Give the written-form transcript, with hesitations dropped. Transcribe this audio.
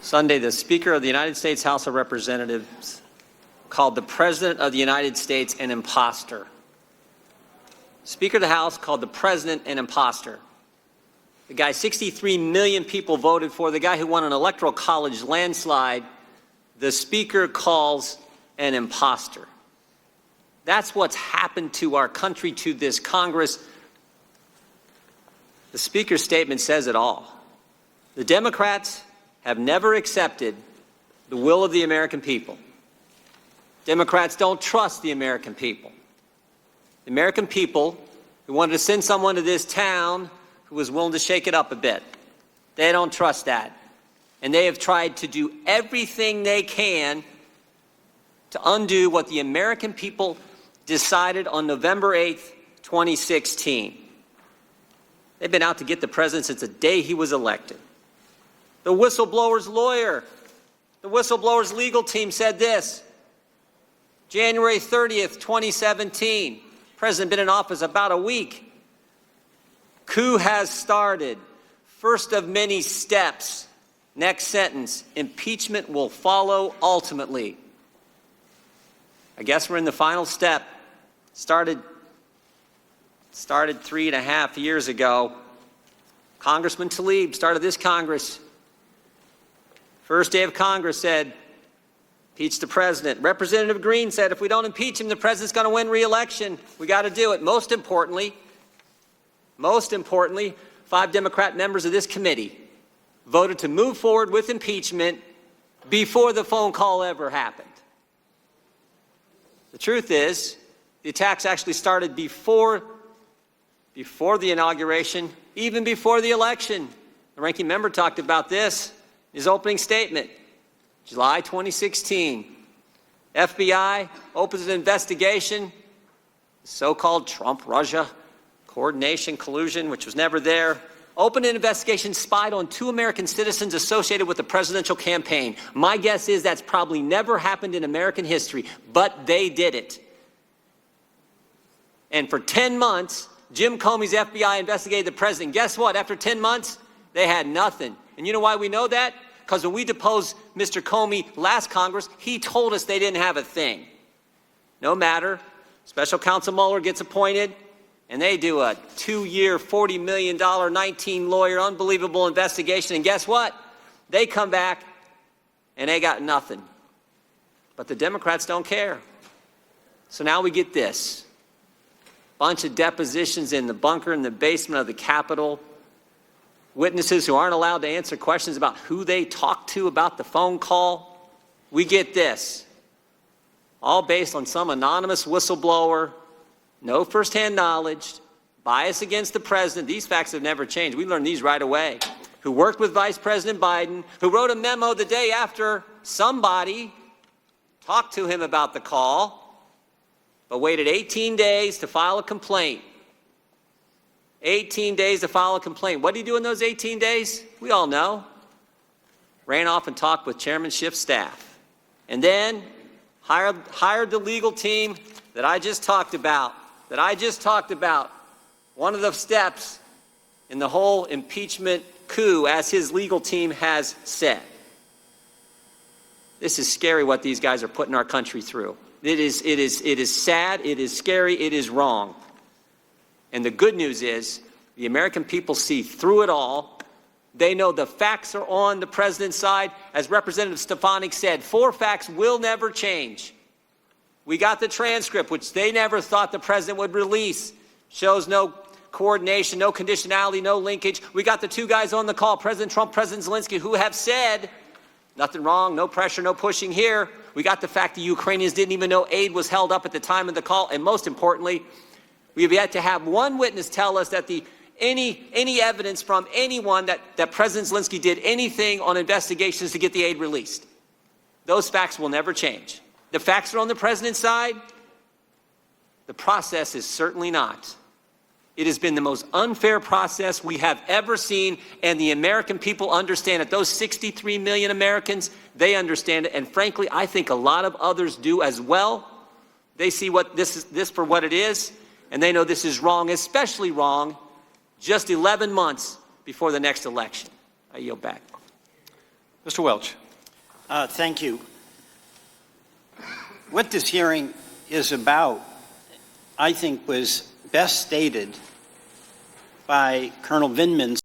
Sunday, the Speaker of the United States House of Representatives called the President of the United States an imposter. Speaker of the House called the President an imposter. The guy 63 million people voted for, the guy who won an electoral college landslide, the Speaker calls an imposter. That's what's happened to our country, to this Congress. The Speaker's statement says it all. The Democrats have never accepted the will of the American people. Democrats don't trust the American people. The American people who wanted to send someone to this town who was willing to shake it up a bit, they don't trust that. And they have tried to do everything they can to undo what the American people decided on November 8th, 2016. They've been out to get the president since the day he was elected. The whistleblower's lawyer, the whistleblower's legal team said this, January 30th, 2017, president been in office about a week. Coup has started. First of many steps. Next sentence, impeachment will follow ultimately. I guess we're in the final step. Started 3.5 years ago. Congressman Tlaib started this Congress. First day of Congress said, impeach the president. Representative Green said, if we don't impeach him, the president's going to win re-election. We got to do it. Most importantly, 5 Democrat members of this committee voted to move forward with impeachment before the phone call ever happened. The truth is, the attacks actually started before the inauguration, even before the election. The ranking member talked about this in his opening statement. July 2016, FBI opens an investigation, so-called Trump-Russia coordination, collusion, which was never there. Opened an investigation, spied on 2 American citizens associated with the presidential campaign. My guess is that's probably never happened in American history, but they did it. And for 10 months, Jim Comey's FBI investigated the president. Guess what? After 10 months, they had nothing. And you know why we know that? Because when we deposed Mr. Comey last Congress, he told us they didn't have a thing. No matter. Special Counsel Mueller gets appointed, and they do a 2-year, $40 million, 19-lawyer, unbelievable investigation. And guess what? They come back, and they got nothing. But the Democrats don't care. So now we get this. Bunch of depositions in the bunker in the basement of the Capitol. Witnesses who aren't allowed to answer questions about who they talked to about the phone call. We get this. All based on some anonymous whistleblower, no firsthand knowledge, bias against the president. These facts have never changed. We learned these right away. Who worked with Vice President Biden, who wrote a memo the day after somebody talked to him about the call, but waited 18 days to file a complaint. 18 days to file a complaint. What did he do in those 18 days? We all know. Ran off and talked with Chairman Schiff's staff. And then hired the legal team that I just talked about. One of the steps in the whole impeachment coup, as his legal team has said. This is scary what these guys are putting our country through. It is sad, it is scary, it is wrong. And the good news is the American people see through it all. They know the facts are on the president's side. As Representative Stefanik said, 4 facts will never change. We got the transcript, which they never thought the president would release. Shows no coordination, no conditionality, no linkage. We got the 2 guys on the call, President Trump, President Zelensky, who have said, nothing wrong, no pressure, no pushing here. We got the fact the Ukrainians didn't even know aid was held up at the time of the call. And most importantly, we have yet to have one witness tell us that any evidence from anyone that President Zelensky did anything on investigations to get the aid released. Those facts will never change. The facts are on the president's side. The process is certainly not. It has been the most unfair process we have ever seen, and the American people understand it. Those 63 million Americans, they understand it, and frankly, I think a lot of others do as well. They see what this for what it is, and they know this is wrong, especially wrong, just 11 months before the next election. I yield back. Mr. Welch. Thank you. What this hearing is about, I think, was best stated by Colonel Vindman